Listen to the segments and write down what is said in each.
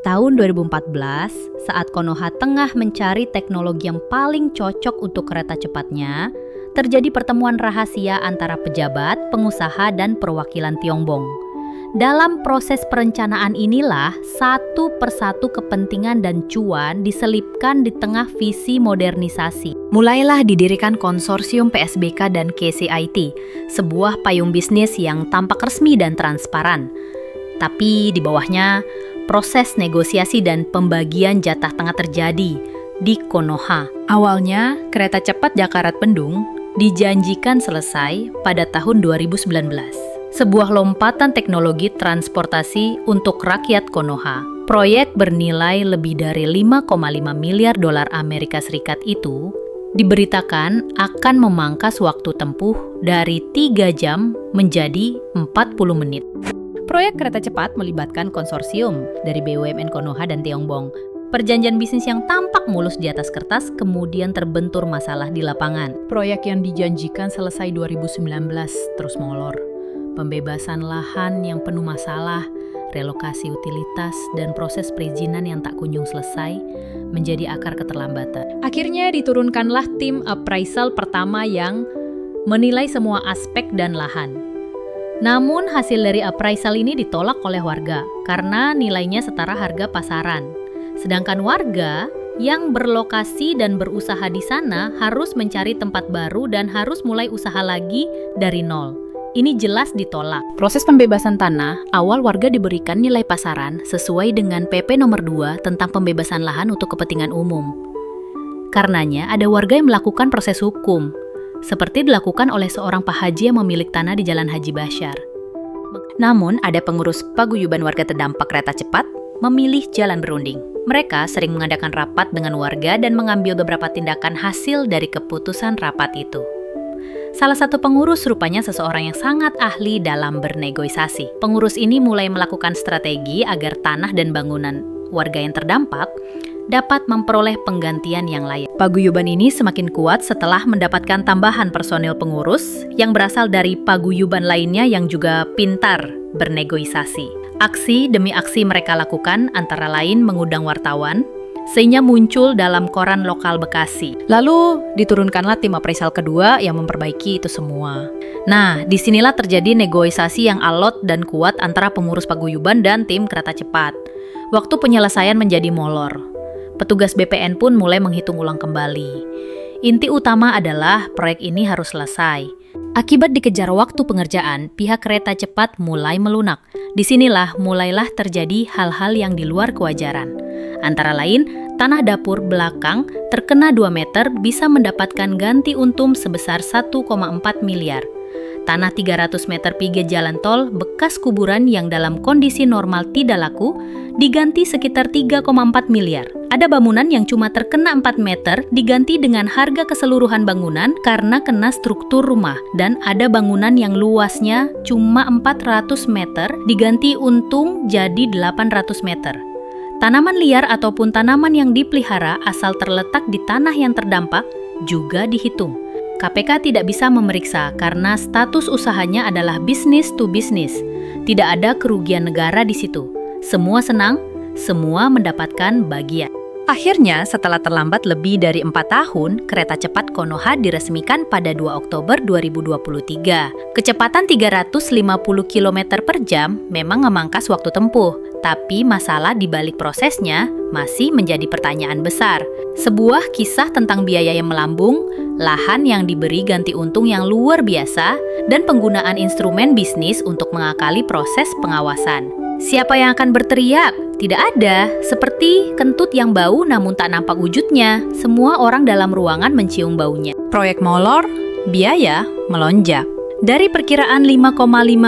Tahun 2014, saat Konoha tengah mencari teknologi yang paling cocok untuk kereta cepatnya, terjadi pertemuan rahasia antara pejabat, pengusaha, dan perwakilan Tiongdong. Dalam proses perencanaan inilah, satu persatu kepentingan dan cuan diselipkan di tengah visi modernisasi. Mulailah didirikan konsorsium PSBK dan KCIT, sebuah payung bisnis yang tampak resmi dan transparan. Tapi di bawahnya, proses negosiasi dan pembagian jatah tengah terjadi di Konoha. Awalnya, kereta cepat Jakarta-Bandung dijanjikan selesai pada tahun 2019. Sebuah lompatan teknologi transportasi untuk rakyat Konoha. Proyek bernilai lebih dari 5,5 miliar dolar Amerika Serikat itu diberitakan akan memangkas waktu tempuh dari 3 jam menjadi 40 menit. Proyek kereta cepat melibatkan konsorsium dari BUMN Konoha dan Tiongdong. Perjanjian bisnis yang tampak mulus di atas kertas kemudian terbentur masalah di lapangan. Proyek yang dijanjikan selesai 2019 terus molor. Pembebasan lahan yang penuh masalah, relokasi utilitas, dan proses perizinan yang tak kunjung selesai menjadi akar keterlambatan. Akhirnya diturunkanlah tim appraisal pertama yang menilai semua aspek dan lahan. Namun hasil dari appraisal ini ditolak oleh warga karena nilainya setara harga pasaran. Sedangkan warga yang berlokasi dan berusaha di sana harus mencari tempat baru dan harus mulai usaha lagi dari nol. Ini jelas ditolak. Proses pembebasan tanah, awal warga diberikan nilai pasaran sesuai dengan PP nomor 2 tentang pembebasan lahan untuk kepentingan umum. Karenanya ada warga yang melakukan proses hukum, seperti dilakukan oleh seorang Pak Haji yang memiliki tanah di Jalan Haji Basyar. Namun ada pengurus paguyuban warga terdampak kereta cepat memilih jalan berunding. Mereka sering mengadakan rapat dengan warga dan mengambil beberapa tindakan hasil dari keputusan rapat itu. Salah satu pengurus rupanya seseorang yang sangat ahli dalam bernegosiasi. Pengurus ini mulai melakukan strategi agar tanah dan bangunan warga yang terdampak dapat memperoleh penggantian yang layak. Paguyuban ini semakin kuat setelah mendapatkan tambahan personil pengurus yang berasal dari paguyuban lainnya yang juga pintar bernegosiasi. Aksi demi aksi mereka lakukan antara lain mengundang wartawan, sehingga muncul dalam koran lokal Bekasi. Lalu diturunkanlah tim appraisal kedua yang memperbaiki itu semua. Nah, disinilah terjadi negosiasi yang alot dan kuat antara pengurus paguyuban dan tim kereta cepat. Waktu penyelesaian menjadi molor. Petugas BPN pun mulai menghitung ulang kembali. Inti utama adalah proyek ini harus selesai. Akibat dikejar waktu pengerjaan, pihak kereta cepat mulai melunak. Disinilah mulailah terjadi hal-hal yang di luar kewajaran. Antara lain, tanah dapur belakang terkena 2 meter bisa mendapatkan ganti untung sebesar 1,4 miliar. Tanah 300 meter pinggir jalan tol bekas kuburan yang dalam kondisi normal tidak laku diganti sekitar 3,4 miliar. Ada bangunan yang cuma terkena 4 meter diganti dengan harga keseluruhan bangunan karena kena struktur rumah. Dan ada bangunan yang luasnya cuma 400 meter diganti untung jadi 800 meter. Tanaman liar ataupun tanaman yang dipelihara asal terletak di tanah yang terdampak juga dihitung. KPK tidak bisa memeriksa karena status usahanya adalah bisnis to bisnis. Tidak ada kerugian negara di situ. Semua senang, semua mendapatkan bagian. Akhirnya, setelah terlambat lebih dari 4 tahun, kereta cepat Konoha diresmikan pada 2 Oktober 2023. Kecepatan 350 km per jam memang memangkas waktu tempuh, tapi masalah di balik prosesnya masih menjadi pertanyaan besar. Sebuah kisah tentang biaya yang melambung, lahan yang diberi ganti untung yang luar biasa, dan penggunaan instrumen bisnis untuk mengakali proses pengawasan. Siapa yang akan berteriak? Tidak ada, seperti kentut yang bau namun tak nampak wujudnya. Semua orang dalam ruangan mencium baunya. Proyek molor, biaya melonjak. Dari perkiraan 5,5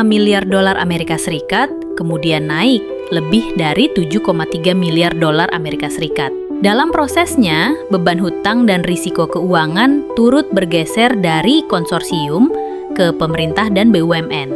miliar dolar Amerika Serikat, kemudian naik lebih dari 7,3 miliar dolar Amerika Serikat. Dalam prosesnya, beban hutang dan risiko keuangan turut bergeser dari konsorsium ke pemerintah dan BUMN.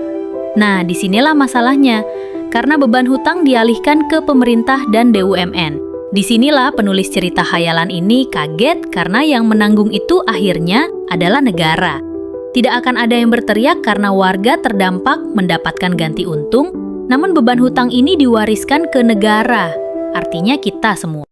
Nah, disinilah masalahnya. Karena beban hutang dialihkan ke pemerintah dan BUMN. Disinilah penulis cerita khayalan ini kaget karena yang menanggung itu akhirnya adalah negara. Tidak akan ada yang berteriak karena warga terdampak mendapatkan ganti untung, namun beban hutang ini diwariskan ke negara. artinya kita semua.